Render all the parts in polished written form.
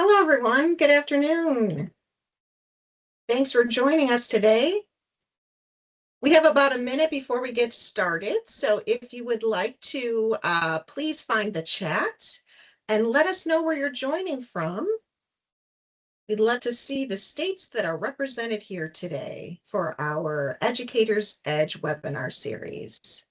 Hello, everyone. Good afternoon. Thanks for joining us today. We have about a minute before we get started. So if you would like to, please find the chat and let us know where you're joining from. We'd love to see the states that are represented here today for our Educator's Edge webinar series.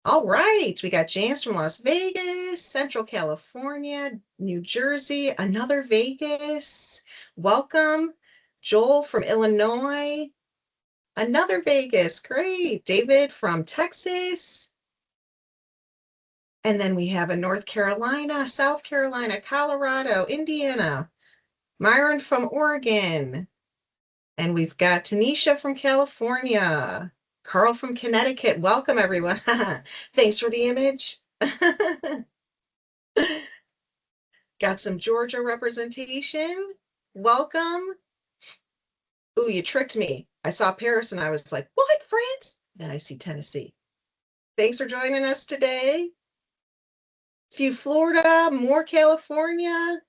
All right, we got James from Las Vegas, Central California, New Jersey, another Vegas. Welcome. Joel from Illinois, another Vegas. Great. David from Texas. And then we have a North Carolina, South Carolina, Colorado, Indiana, Myron from Oregon. And we've got Tanisha from California, Carl from Connecticut. Welcome, everyone. Thanks for the image. Got some Georgia representation. Welcome. Ooh, you tricked me. I saw Paris and I was like, what, France? Then I see Tennessee. Thanks for joining us today. Few Florida, more California,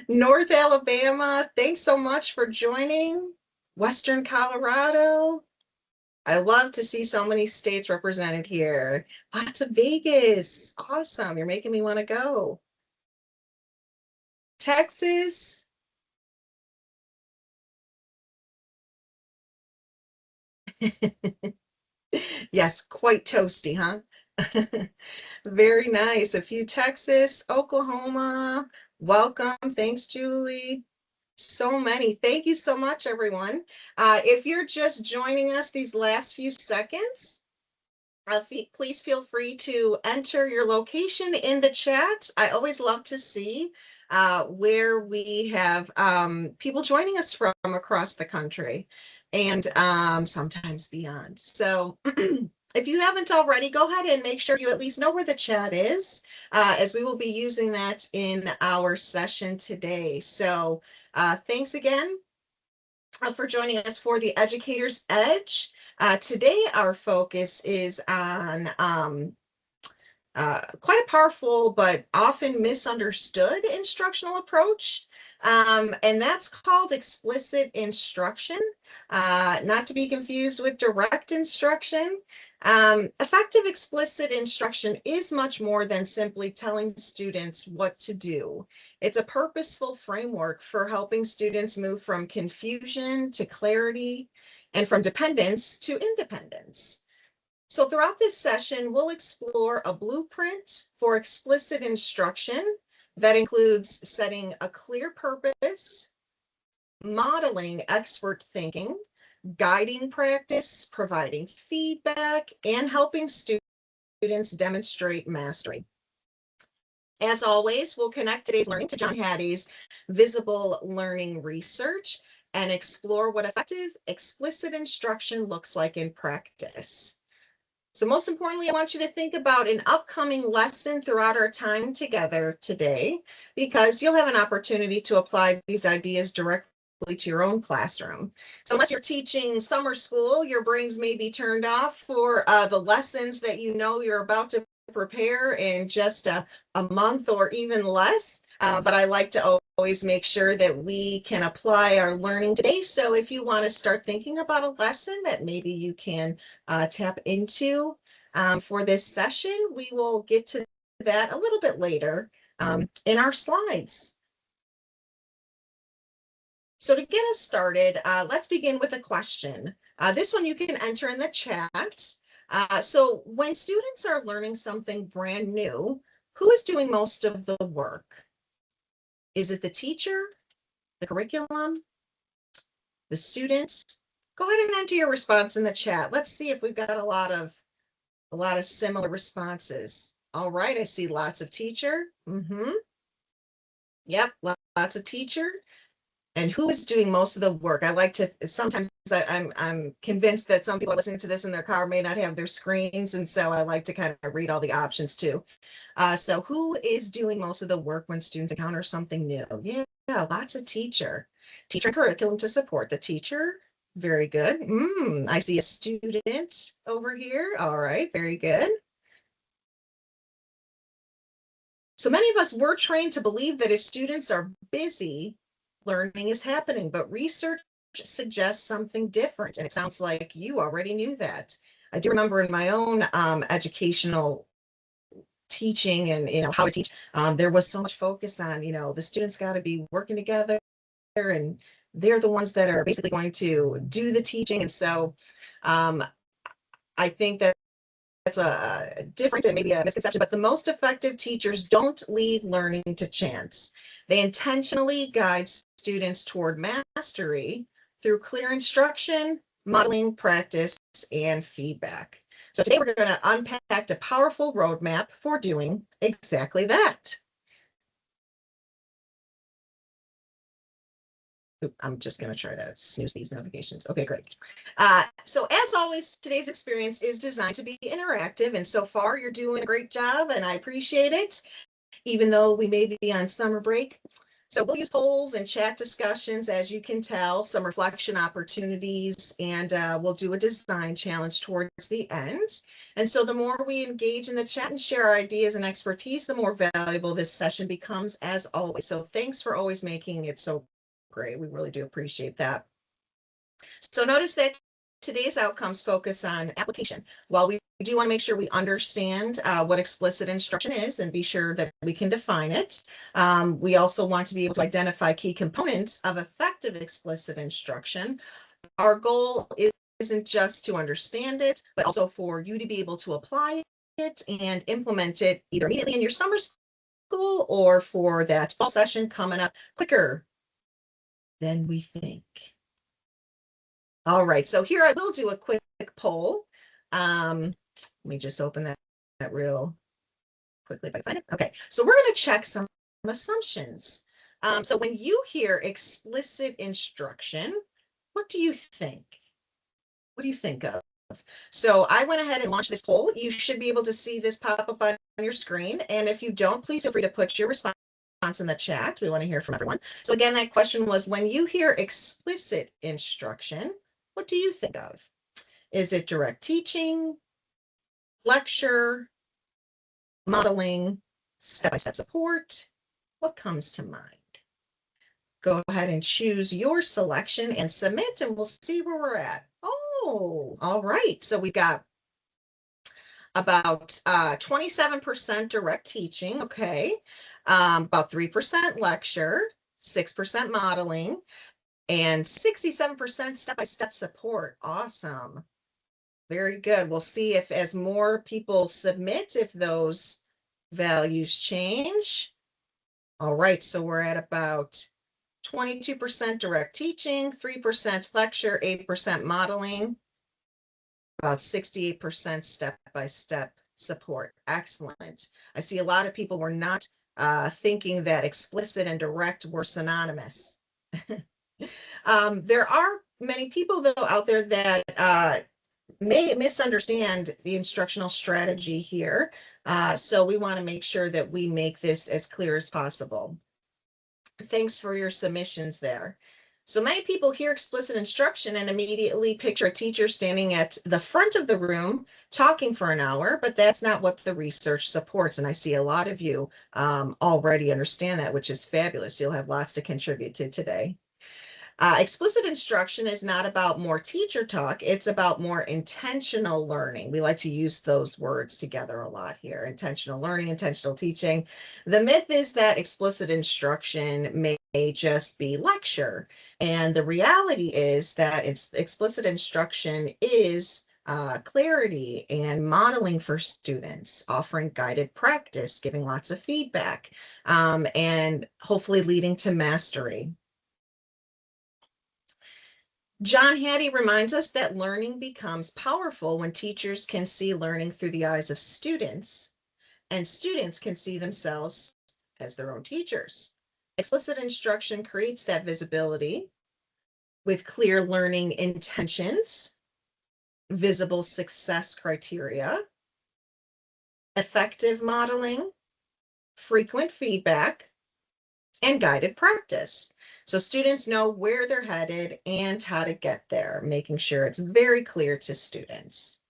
North Alabama. Thanks so much for joining. Western Colorado. I love to see so many states represented here. Lots of Vegas. Awesome. You're making me want to go. Texas. Yes, quite toasty, huh? Very nice. A few Texas, Oklahoma. Welcome. Thanks, Julie. So many. Thank you so much, everyone. If you're just joining us these last few seconds, please feel free to enter your location in the chat. I always love to see where we have people joining us from across the country and sometimes beyond. So if you haven't already, go ahead and make sure you at least know where the chat is, as we will be using that in our session today. So thanks again for joining us for the Educator's Edge. Today, our focus is on quite a powerful but often misunderstood instructional approach. And that's called explicit instruction, not to be confused with direct instruction. Effective explicit instruction is much more than simply telling students what to do. It's a purposeful framework for helping students move from confusion to clarity and from dependence to independence. So throughout this session, we'll explore a blueprint for explicit instruction that includes setting a clear purpose, modeling expert thinking, guiding practice, providing feedback, and helping students demonstrate mastery. As always, we'll connect today's learning to John Hattie's visible learning research and explore what effective explicit instruction looks like in practice. So most importantly, I want you to think about an upcoming lesson throughout our time together today, because you'll have an opportunity to apply these ideas directly to your own classroom. So unless you're teaching summer school, your brains may be turned off for the lessons that you know you're about to prepare in just a month or even less. But I like to always make sure that we can apply our learning today. So if you want to start thinking about a lesson that maybe you can tap into for this session, we will get to that a little bit later in our slides. So to get us started, let's begin with a question. This one you can enter in the chat. So when students are learning something brand new, who is doing most of the work? Is it the teacher, the curriculum, the students? Go ahead and enter your response in the chat. Let's see if we've got a lot of similar responses. All right, I see lots of teacher. Yep, lots of teacher. And who is doing most of the work? I like to sometimes I'm convinced that some people listening to this in their car may not have their screens, and so I like to kind of read all the options too. So who is doing most of the work when students encounter something new? Yeah, lots of teacher. Teacher and curriculum to support the teacher. Very good. I see a student over here. All right, very good. So many of us were trained to believe that if students are busy, learning is happening, but research suggests something different. And it sounds like you already knew that. I do remember in my own educational teaching and how to teach, there was so much focus on the students got to be working together, and they're the ones that are basically going to do the teaching. And so um, I think that that's a difference and maybe a misconception, but the most effective teachers don't leave learning to chance. They intentionally guide students toward mastery through clear instruction, modeling, practice, and feedback. So today we're going to unpack a powerful roadmap for doing exactly that. I'm just going to try to snooze these notifications. Okay, great. So as always, today's experience is designed to be interactive, and so far you're doing a great job, and I appreciate it, even though we may be on summer break. So we'll use polls and chat discussions, as you can tell, some reflection opportunities, and we'll do a design challenge towards the end. And so the more we engage in the chat and share our ideas and expertise, the more valuable this session becomes, as always. So thanks for always making it so great. We really do appreciate that. So notice that today's outcomes focus on application. While we do want to make sure we understand what explicit instruction is and be sure that we can define it, we also want to be able to identify key components of effective explicit instruction. Our goal isn't just to understand it, but also for you to be able to apply it and implement it either immediately in your summer school or for that fall session coming up quicker than we think. All right, so here I will do a quick poll. Let me just open that real quickly if I find it. Okay, so we're going to check some assumptions. So when you hear explicit instruction, what do you think? What do you think of? So I went ahead and launched this poll. You should be able to see this pop up on your screen. And if you don't, please feel free to put your response in the chat. We want to hear from everyone. So again, that question was, when you hear explicit instruction, what do you think of? Is it direct teaching, lecture, modeling, step-by-step support? What comes to mind? Go ahead and choose your selection and submit, and we'll see where we're at. Oh, all right. So we've got about 27% direct teaching, okay, about 3% lecture, 6% modeling, and 67% step-by-step support. Awesome. Very good. We'll see if as more people submit, if those values change. All right, so we're at about 22% direct teaching, 3% lecture, 8% modeling, about 68% step-by-step support. Excellent. I see a lot of people were not thinking that explicit and direct were synonymous. There are many people, though, out there that may misunderstand the instructional strategy here. So we want to make sure that we make this as clear as possible. Thanks for your submissions there. So many people hear explicit instruction and immediately picture a teacher standing at the front of the room talking for an hour, but that's not what the research supports. And I see a lot of you already understand that, which is fabulous. You'll have lots to contribute to today. Explicit instruction is not about more teacher talk. It's about more intentional learning. We like to use those words together a lot here. Intentional learning, intentional teaching. The myth is that explicit instruction may just be lecture. And the reality is that explicit instruction is clarity and modeling for students, offering guided practice, giving lots of feedback, and hopefully leading to mastery. John Hattie reminds us that learning becomes powerful when teachers can see learning through the eyes of students, and students can see themselves as their own teachers. Explicit instruction creates that visibility with clear learning intentions, visible success criteria, effective modeling, frequent feedback, and guided practice. So students know where they're headed and how to get there, making sure it's very clear to students.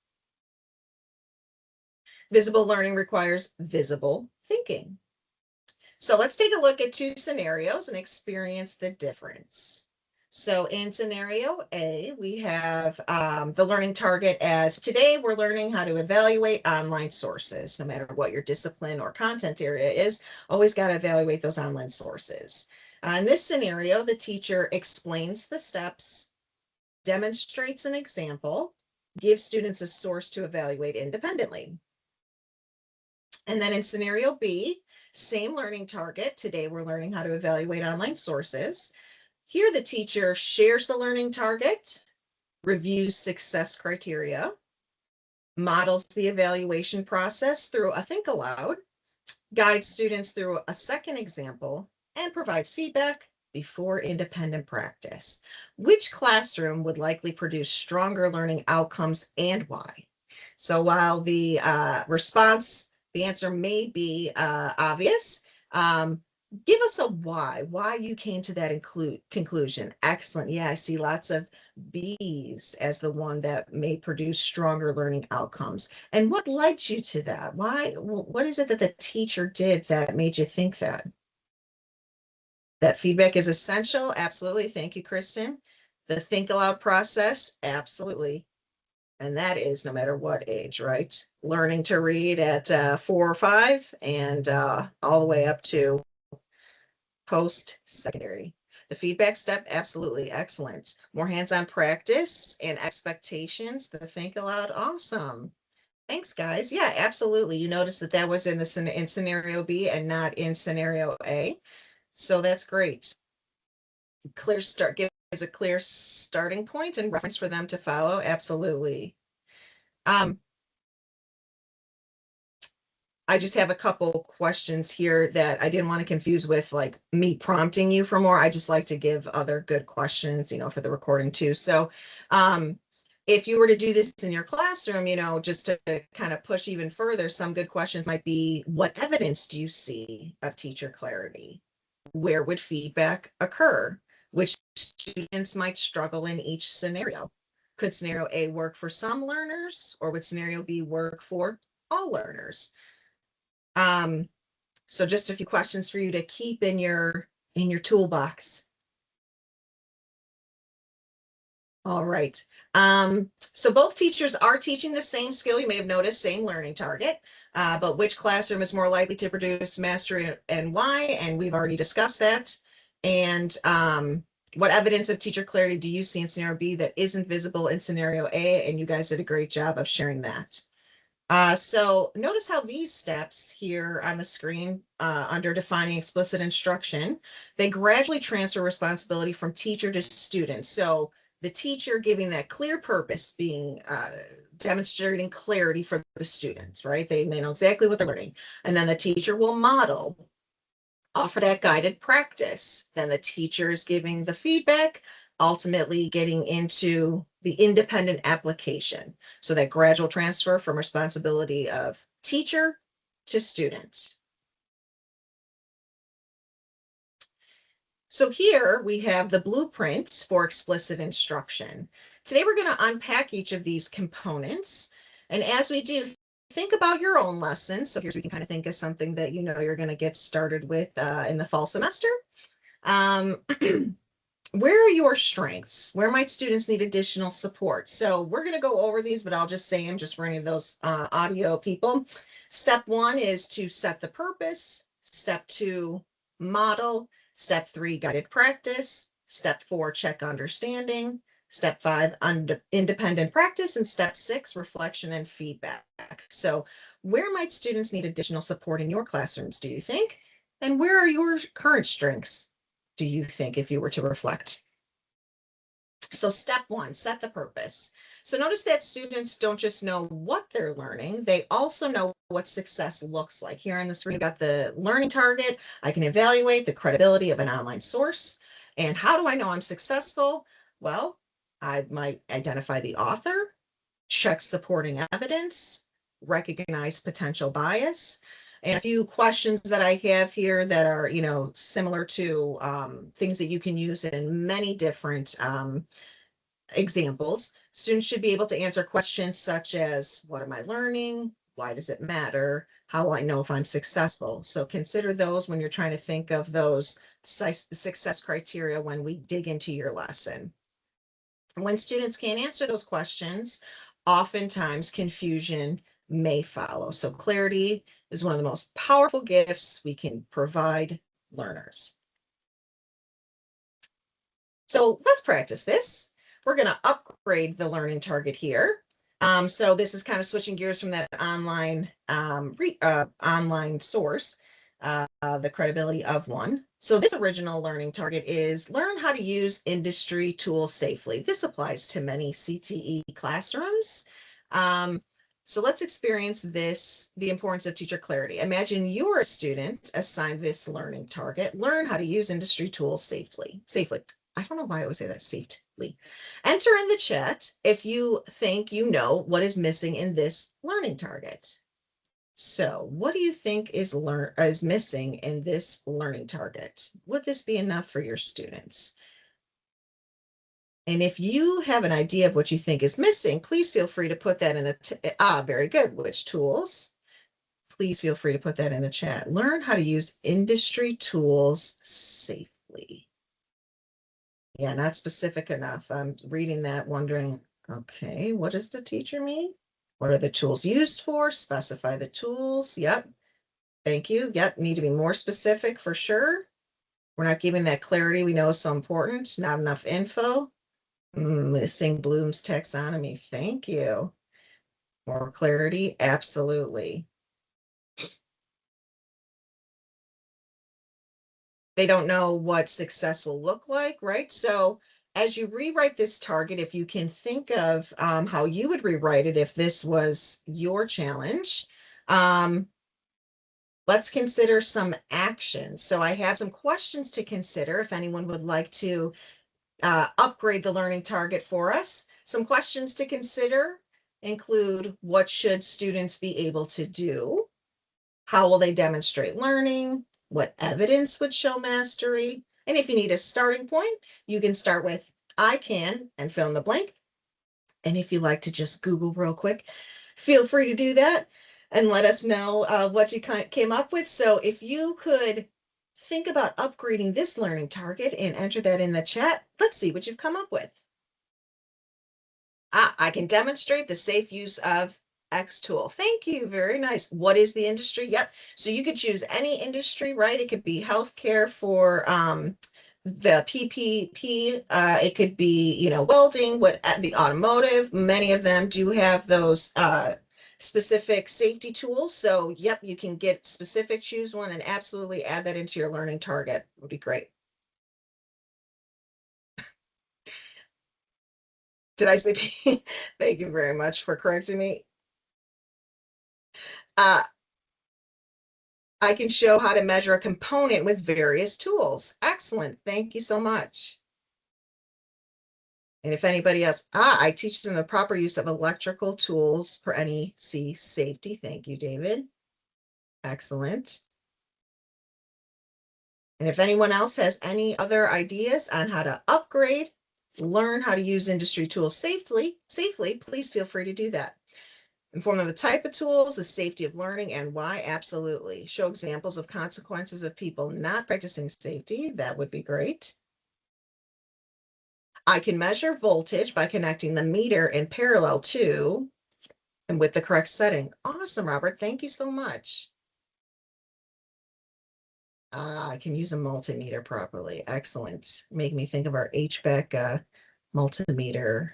Visible learning requires visible thinking. So let's take a look at two scenarios and experience the difference. So in scenario A, we have the learning target as today we're learning how to evaluate online sources. No matter what your discipline or content area is, always got to evaluate those online sources. In this scenario, the teacher explains the steps, demonstrates an example, gives students a source to evaluate independently. And then in scenario B, same learning target. Today we're learning how to evaluate online sources. Here the teacher shares the learning target, reviews success criteria, models the evaluation process through a think aloud, guides students through a second example, and provides feedback before independent practice. Which classroom would likely produce stronger learning outcomes and why? So while the the answer may be obvious, give us a why you came to that conclusion. Excellent. Yeah, I see lots of B's as the one that may produce stronger learning outcomes. And what led you to that? What is it that the teacher did that made you think that? That feedback is essential? Absolutely. Thank you, Kristen. The think aloud process? Absolutely. And that is no matter what age, right? Learning to read at 4 or 5 and all the way up to post-secondary. The feedback step, absolutely excellent. More hands-on practice and expectations. The think aloud, awesome. Thanks, guys. Yeah, absolutely. You notice that that was in scenario B and not in scenario A. So that's great. Clear start gives a clear starting point and reference for them to follow. Absolutely. I just have a couple questions here that I didn't want to confuse with like me prompting you for more. I just like to give other good questions, for the recording too. So, if you were to do this in your classroom, just to kind of push even further, some good questions might be, what evidence do you see of teacher clarity? Where would feedback occur? Which students might struggle in each scenario? Could scenario A work for some learners, or would scenario B work for all learners? So just a few questions for you to keep in your toolbox. All right. So both teachers are teaching the same skill. You may have noticed same learning target, but which classroom is more likely to produce mastery and why? And we've already discussed that. And what evidence of teacher clarity do you see in scenario B that isn't visible in scenario A? And you guys did a great job of sharing that. So notice how these steps here on the screen under defining explicit instruction, they gradually transfer responsibility from teacher to student. So the teacher giving that clear purpose, being demonstrating clarity for the students, right? They know exactly what they're learning. And then the teacher will model, offer that guided practice. Then the teacher is giving the feedback, ultimately getting into the independent application. So that gradual transfer from responsibility of teacher to student. So here we have the blueprints for explicit instruction. Today we're going to unpack each of these components. And as we do, think about your own lesson. So here's where you can kind of think of something that you're going to get started with in the fall semester. Where are your strengths? Where might students need additional support? So we're going to go over these, but I'll just say them just for any of those audio people. Step 1 is to set the purpose. Step 2, model. Step 3, guided practice. Step 4, check understanding. Step 5, independent practice. And step 6, reflection and feedback. So where might students need additional support in your classrooms, do you think? And where are your current strengths, do you think, if you were to reflect? So step 1, set the purpose. So notice that students don't just know what they're learning, they also know what success looks like. Here on the screen, we've got the learning target. I can evaluate the credibility of an online source. And how do I know I'm successful? Well, I might identify the author, check supporting evidence, recognize potential bias. And a few questions that I have here that are, similar to things that you can use in many different examples. Students should be able to answer questions such as, what am I learning? Why does it matter? How will I know if I'm successful? So consider those when you're trying to think of those success criteria when we dig into your lesson. When students can't answer those questions, oftentimes confusion may follow. So clarity is one of the most powerful gifts we can provide learners. So let's practice this. We're going to upgrade the learning target here. So this is kind of switching gears from that online source, the credibility of one. So this original learning target is learn how to use industry tools safely. This applies to many CTE classrooms. So let's experience the importance of teacher clarity. Imagine you're a student assigned this learning target, learn how to use industry tools safely. I don't know why I always say that, safely. Enter in the chat if you think you know what is missing in this learning target. So what do you think is missing in this learning target? Would this be enough for your students? And if you have an idea of what you think is missing, please feel free to put that in the, very good. Which tools? Please feel free to put that in the chat. Learn how to use industry tools safely. Yeah, not specific enough. I'm reading that wondering, okay, what does the teacher mean? What are the tools used for? Specify the tools. Yep. Thank you. Yep. Need to be more specific for sure. We're not giving that clarity we know is so important. Not enough info. Missing Bloom's taxonomy. Thank you. More clarity. Absolutely. They don't know what success will look like, right? So as you rewrite this target, if you can think of how you would rewrite it if this was your challenge, let's consider some actions. So I have some questions to consider if anyone would like to upgrade the learning target for us. Some questions to consider include what should students be able to do? How will they demonstrate learning? What evidence would show mastery? And if you need a starting point, you can start with I can and fill in the blank. And if you like to just Google real quick, feel free to do that and let us know what you came up with. So if you could think about upgrading this learning target and enter that in the chat, let's see what you've come up with. I can demonstrate the safe use of X tool. Thank you. Very nice. What is the industry? Yep. So you could choose any industry, right? It could be healthcare for the PPP. It could be, welding, the automotive. Many of them do have those specific safety tools. So, yep, you can get specific, choose one, and absolutely add that into your learning target. Would be great. Did I say P? Thank you very much for correcting me. I can show how to measure a component with various tools. Excellent. Thank you so much. And if anybody else, I teach them the proper use of electrical tools for NEC safety. Thank you, David. Excellent. And if anyone else has any other ideas on how to upgrade, learn how to use industry tools safely, please feel free to do that. Inform them of the type of tools, the safety of learning, and why. Absolutely. Show examples of consequences of people not practicing safety. That would be great. I can measure voltage by connecting the meter in parallel to and with the correct setting. Awesome, Robert. Thank you so much. I can use a multimeter properly. Excellent. Make me think of our HVAC multimeter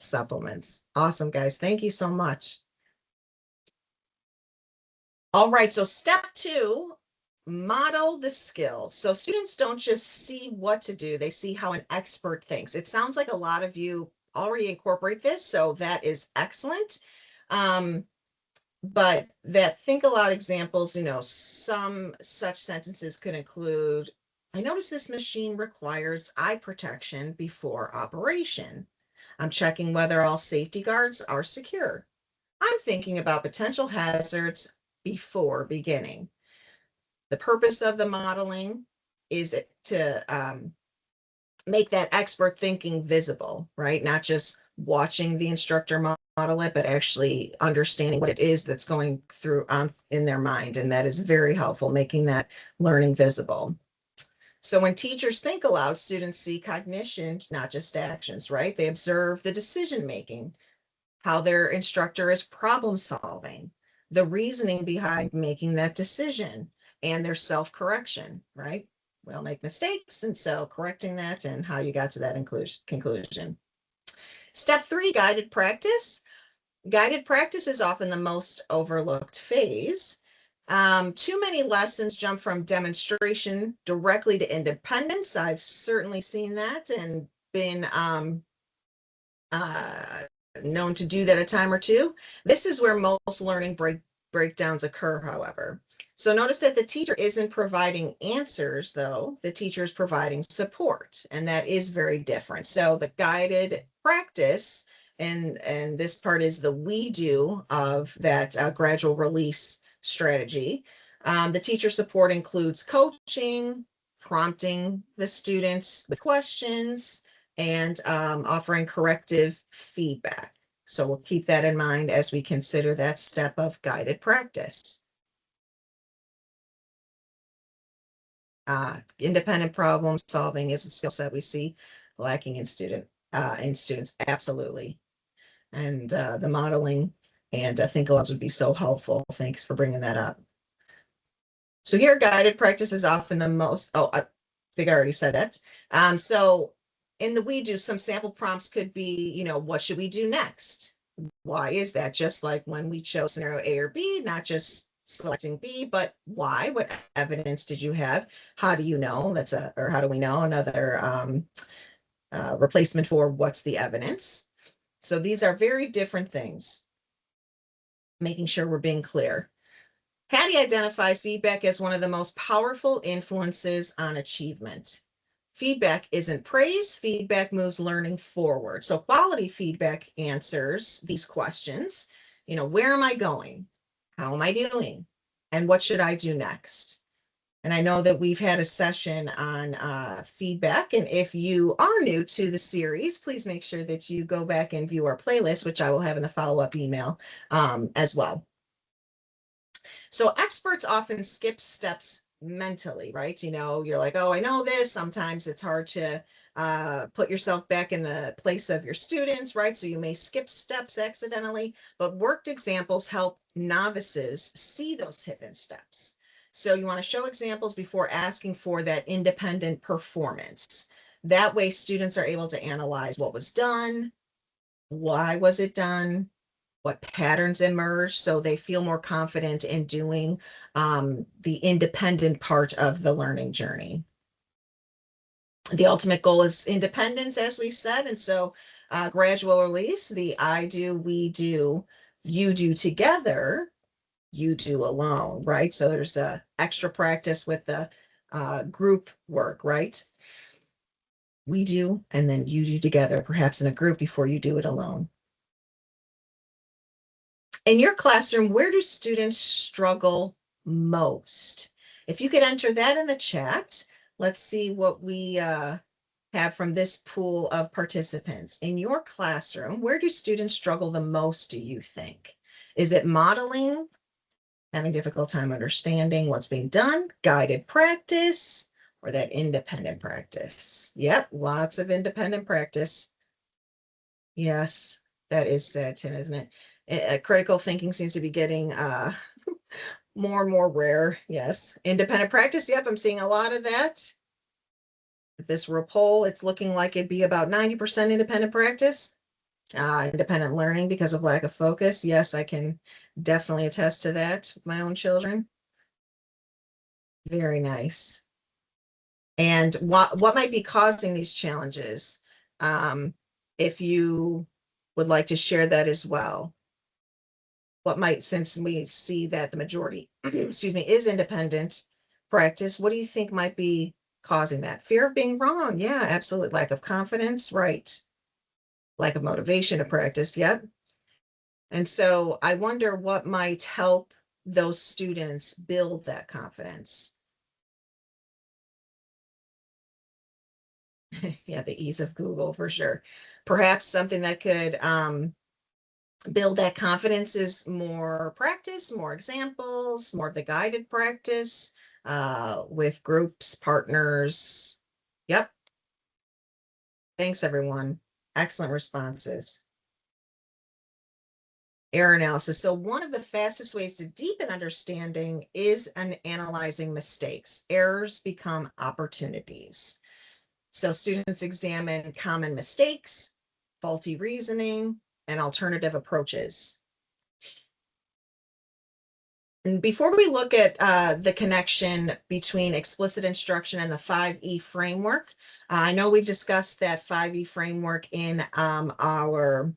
supplements. Awesome, guys. Thank you so much. All right, so step 2, model the skills. So students don't just see what to do, they see how an expert thinks. It sounds like a lot of you already incorporate this, so that is excellent. But that think aloud examples, some such sentences could include, I notice this machine requires eye protection before operation. I'm checking whether all safety guards are secure. I'm thinking about potential hazards before beginning. The purpose of the modeling is to make that expert thinking visible, right? Not just watching the instructor model it, but actually understanding what it is that's going through on in their mind. And that is very helpful, making that learning visible. So when teachers think aloud, students see cognition, not just actions, right? They observe the decision making, how their instructor is problem solving, the reasoning behind making that decision, and their self-correction, right? We all make mistakes, and so correcting that and how you got to that conclusion. Step 3, guided practice. Guided practice is often the most overlooked phase. Too many lessons jump from demonstration directly to independence. I've certainly seen that and been uh, known to do that a time or two. This is where most learning breakdowns occur, however. So notice that the teacher isn't providing answers, though. The teacher is providing support, and that is very different. So the guided practice, and this part is the we do of that gradual release strategy. The teacher support includes coaching, prompting the students with questions, and offering corrective feedback. So we'll keep that in mind as we consider that step of guided practice. Independent problem solving is a skill set we see lacking in students, absolutely. And the modeling and think alouds would be so helpful. Thanks for bringing that up. So here, guided practice is often the most, I think I already said that. So in the we do, some sample prompts could be, what should we do next? Why is that? Just like when we chose scenario A or B, not just selecting B, but why? What evidence did you have? How do you know? Or how do we know? Another replacement for what's the evidence? So these are very different things, making sure we're being clear. Hattie identifies feedback as one of the most powerful influences on achievement. Feedback isn't praise, feedback moves learning forward. So quality feedback answers these questions. Where am I going? How am I doing? And what should I do next? And I know that we've had a session on feedback. And if you are new to the series, please make sure that you go back and view our playlist, which I will have in the follow-up email as well. So experts often skip steps mentally, right? You're like, oh, I know this. Sometimes it's hard to put yourself back in the place of your students, right? So you may skip steps accidentally, but worked examples help novices see those hidden steps. So you want to show examples before asking for that independent performance. That way students are able to analyze what was done, why was it done, what patterns emerge, so they feel more confident in doing the independent part of the learning journey. The ultimate goal is independence, as we've said, and so gradual release, the I do, we do, you do together, you do alone, right? So there's a extra practice with the group work, right? We do, and then you do together, perhaps in a group before you do it alone. In your classroom, where do students struggle most? If you could enter that in the chat, let's see what we have from this pool of participants. In your classroom, where do students struggle the most, do you think? Is it modeling, having difficult time understanding what's being done, guided practice, or that independent practice? Yep, lots of independent practice. Yes, that is sad, Tim, isn't it? Critical thinking seems to be getting more and more rare. Yes. Independent practice. Yep, I'm seeing a lot of that. If this were a poll, it's looking like it'd be about 90% independent practice. Independent learning because of lack of focus. Yes, I can definitely attest to that with my own children. Very nice. And what might be causing these challenges? If you would like to share that as well. What might, since we see that the majority, excuse me, is independent practice, what do you think might be causing that? Fear of being wrong. Yeah, absolutely. Lack of confidence. Right. Lack of motivation to practice. Yep. And so I wonder what might help those students build that confidence. Yeah, the ease of Google for sure. Perhaps something that could build that confidence is more practice, more examples, more of the guided practice with groups, partners. Yep. Thanks, everyone. Excellent responses. Error analysis. So one of the fastest ways to deepen understanding is analyzing mistakes. Errors become opportunities. So students examine common mistakes, faulty reasoning, and alternative approaches. And before we look at the connection between explicit instruction and the 5E framework, I know we've discussed that 5E framework in our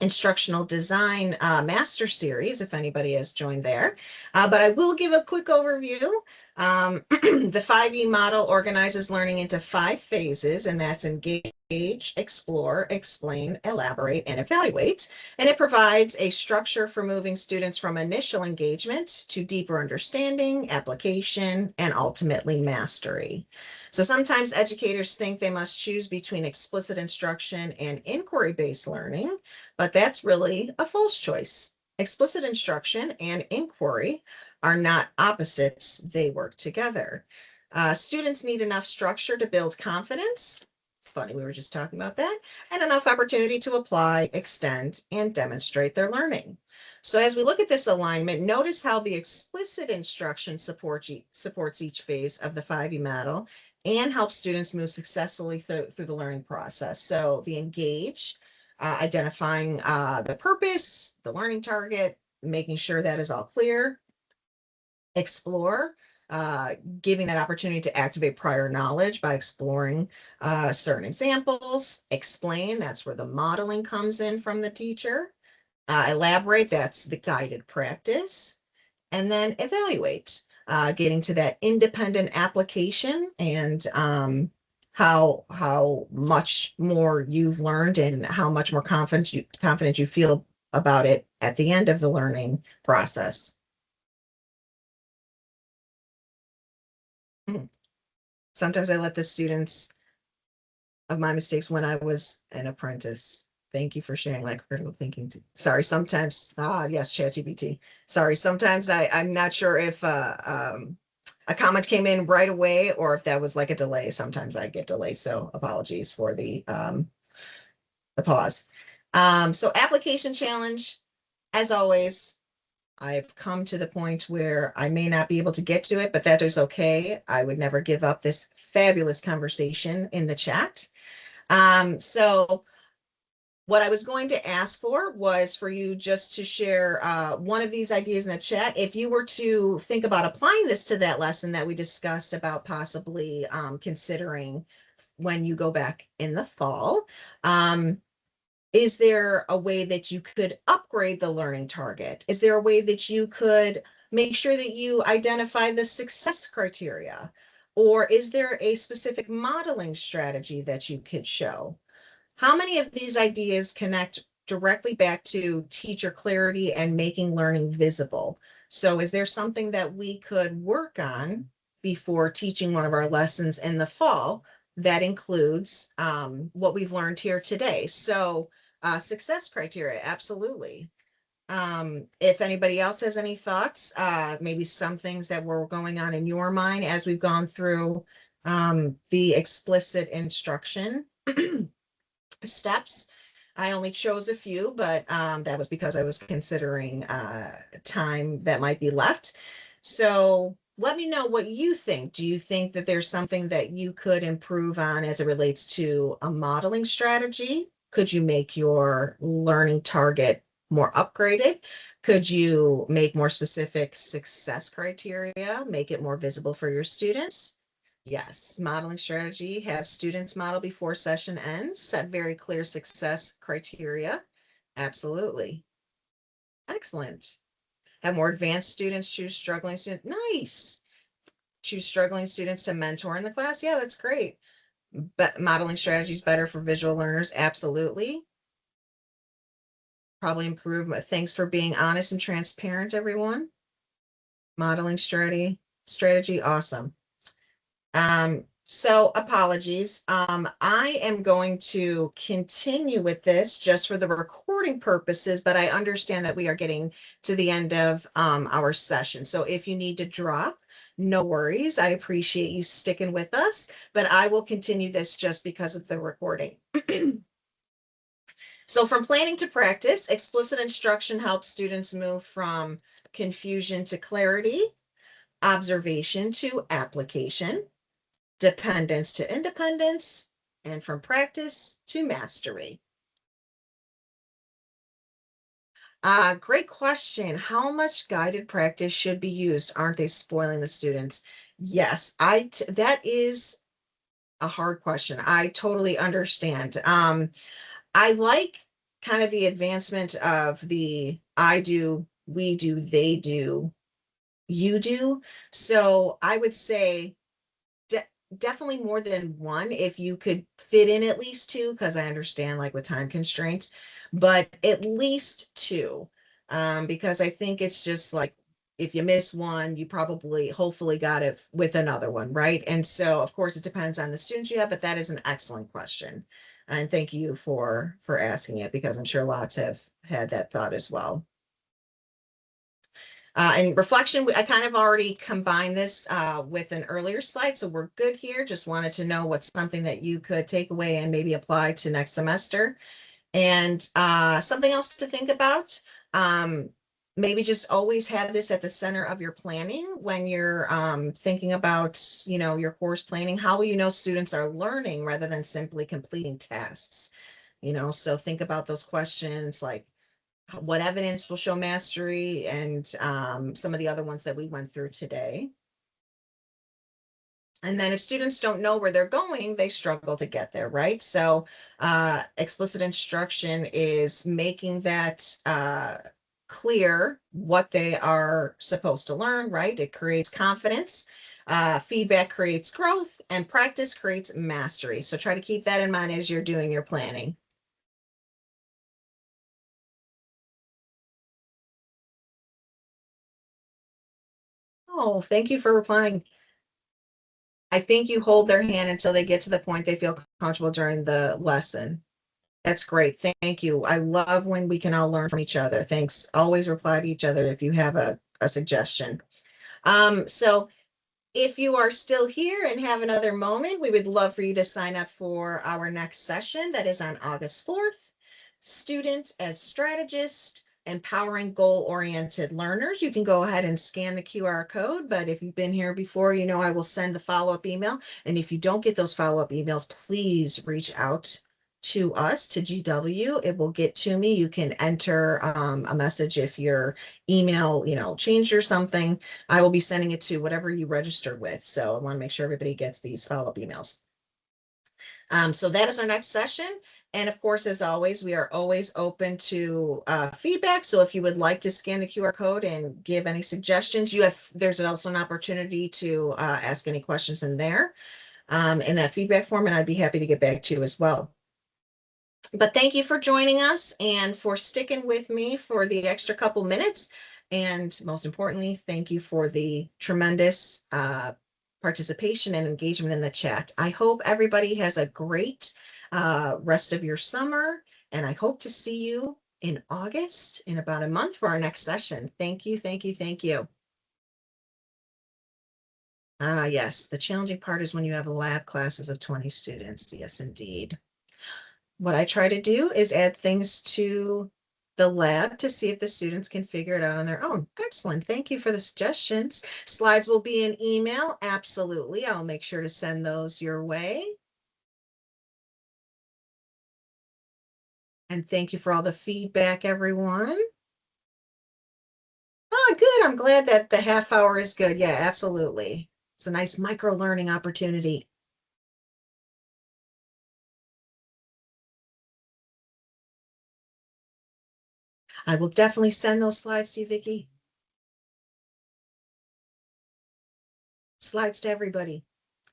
instructional design master series, if anybody has joined there. But I will give a quick overview. The 5E model organizes learning into 5 phases, and that's engage, explore, explain, elaborate, and evaluate. And it provides a structure for moving students from initial engagement to deeper understanding, application, and ultimately mastery. So sometimes educators think they must choose between explicit instruction and inquiry-based learning, but that's really a false choice. Explicit instruction and inquiry are not opposites, they work together. Students need enough structure to build confidence. Funny, we were just talking about that, and enough opportunity to apply, extend, and demonstrate their learning. So as we look at this alignment, notice how the explicit instruction supports each phase of the 5E model and helps students move successfully through the learning process. So the engage, identifying the purpose, the learning target, making sure that is all clear. Explore, uh, giving that opportunity to activate prior knowledge by exploring certain examples. Explain, that's where the modeling comes in from the teacher. Elaborate, that's the guided practice. And then evaluate, getting to that independent application and how much more you've learned and how much more confident you feel about it at the end of the learning process. Hmm. Sometimes I let the students of my mistakes when I was an apprentice. Thank you for sharing like critical thinking. Sorry, sometimes, yes, ChatGPT. Sorry, sometimes I'm not sure if a comment came in right away or if that was like a delay. Sometimes I get delays, so apologies for the pause. So application challenge, as always, I've come to the point where I may not be able to get to it, but that is okay. I would never give up this fabulous conversation in the chat. So what I was going to ask for was for you just to share one of these ideas in the chat. If you were to think about applying this to that lesson that we discussed about possibly considering when you go back in the fall, is there a way that you could upgrade the learning target? Is there a way that you could make sure that you identify the success criteria? Or is there a specific modeling strategy that you could show? How many of these ideas connect directly back to teacher clarity and making learning visible? So is there something that we could work on before teaching one of our lessons in the fall that includes what we've learned here today? So success criteria, absolutely. If anybody else has any thoughts, maybe some things that were going on in your mind as we've gone through the explicit instruction steps. I only chose a few, but that was because I was considering time that might be left. So let me know what you think. Do you think that there's something that you could improve on as it relates to a modeling strategy? Could you make your learning target more upgraded? Could you make more specific success criteria, make it more visible for your students? Yes, modeling strategy, have students model before session ends, set very clear success criteria. Absolutely. Excellent. Have more advanced students choose struggling students. Nice. Choose struggling students to mentor in the class. Yeah, that's great. But modeling strategy is better for visual learners. Absolutely. Probably improve. Thanks for being honest and transparent, everyone. Modeling strategy, awesome. So apologies. I am going to continue with this just for the recording purposes, but I understand that we are getting to the end of our session. So if you need to drop, no worries. I appreciate you sticking with us, but I will continue this just because of the recording. So from planning to practice, explicit instruction helps students move from confusion to clarity, observation to application, dependence to independence, and from practice to mastery. Great question. How much guided practice should be used? Aren't they spoiling the students? Yes, that is a hard question. I totally understand. I like kind of the advancement of the I do, we do, they do, you do. So I would say de definitely more than one if you could fit in at least two, because I understand like with time constraints, but at least two. Because I think it's just like if you miss one, you probably hopefully got it with another one, right? And so of course it depends on the students you have, but that is an excellent question. And thank you for asking it because I'm sure lots have had that thought as well. And reflection, I kind of already combined this with an earlier slide, so we're good here. Just wanted to know what's something that you could take away and maybe apply to next semester. And something else to think about, maybe just always have this at the center of your planning when you're thinking about, your course planning. How will you know students are learning rather than simply completing tasks? So think about those questions like what evidence will show mastery and some of the other ones that we went through today. And then if students don't know where they're going, they struggle to get there, right? So explicit instruction is making that clear what they are supposed to learn, right? It creates confidence. Feedback creates growth and practice creates mastery. So try to keep that in mind as you're doing your planning. Oh, thank you for replying. I think you hold their hand until they get to the point they feel comfortable during the lesson. That's great. Thank you. I love when we can all learn from each other. Thanks. Always reply to each other if you have a suggestion. So if you are still here and have another moment, we would love for you to sign up for our next session that is on August 4th. Student as strategist, empowering goal-oriented learners. You can go ahead and scan the QR code, but if you've been here before, I will send the follow-up email. And if you don't get those follow-up emails, please reach out to us, to GW. It will get to me. You can enter a message if your email, changed or something. I will be sending it to whatever you registered with. So I want to make sure everybody gets these follow-up emails. So that is our next session. And of course, as always, we are always open to feedback. So if you would like to scan the QR code and give any suggestions, there's also an opportunity to ask any questions in there in that feedback form, and I'd be happy to get back to you as well. But thank you for joining us and for sticking with me for the extra couple minutes. And most importantly, thank you for the tremendous participation and engagement in the chat. I hope everybody has a great rest of your summer, and I hope to see you in August in about a month for our next session. Thank you, thank you, thank you. Yes, the challenging part is when you have lab classes of 20 students. Yes, indeed. What I try to do is add things to the lab to see if the students can figure it out on their own. Excellent. Thank you for the suggestions. Slides will be in email. Absolutely. I'll make sure to send those your way. And thank you for all the feedback, everyone. Oh, good. I'm glad that the half hour is good. Yeah, absolutely. It's a nice micro learning opportunity. I will definitely send those slides to you, Vicki. Slides to everybody.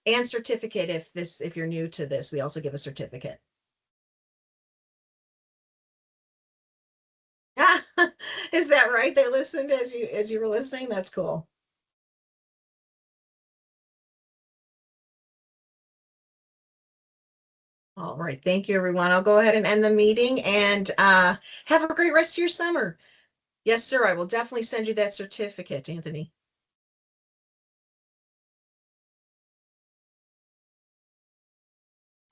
And certificate if you're new to this, we also give a certificate. Is that right? They listened as you were listening? That's cool. All right. Thank you, everyone. I'll go ahead and end the meeting and have a great rest of your summer. Yes, sir. I will definitely send you that certificate, Anthony.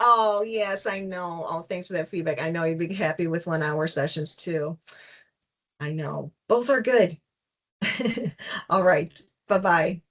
Oh, yes, I know. Oh, thanks for that feedback. I know you'd be happy with 1 hour sessions too. I know. Both are good. All right. Bye-bye.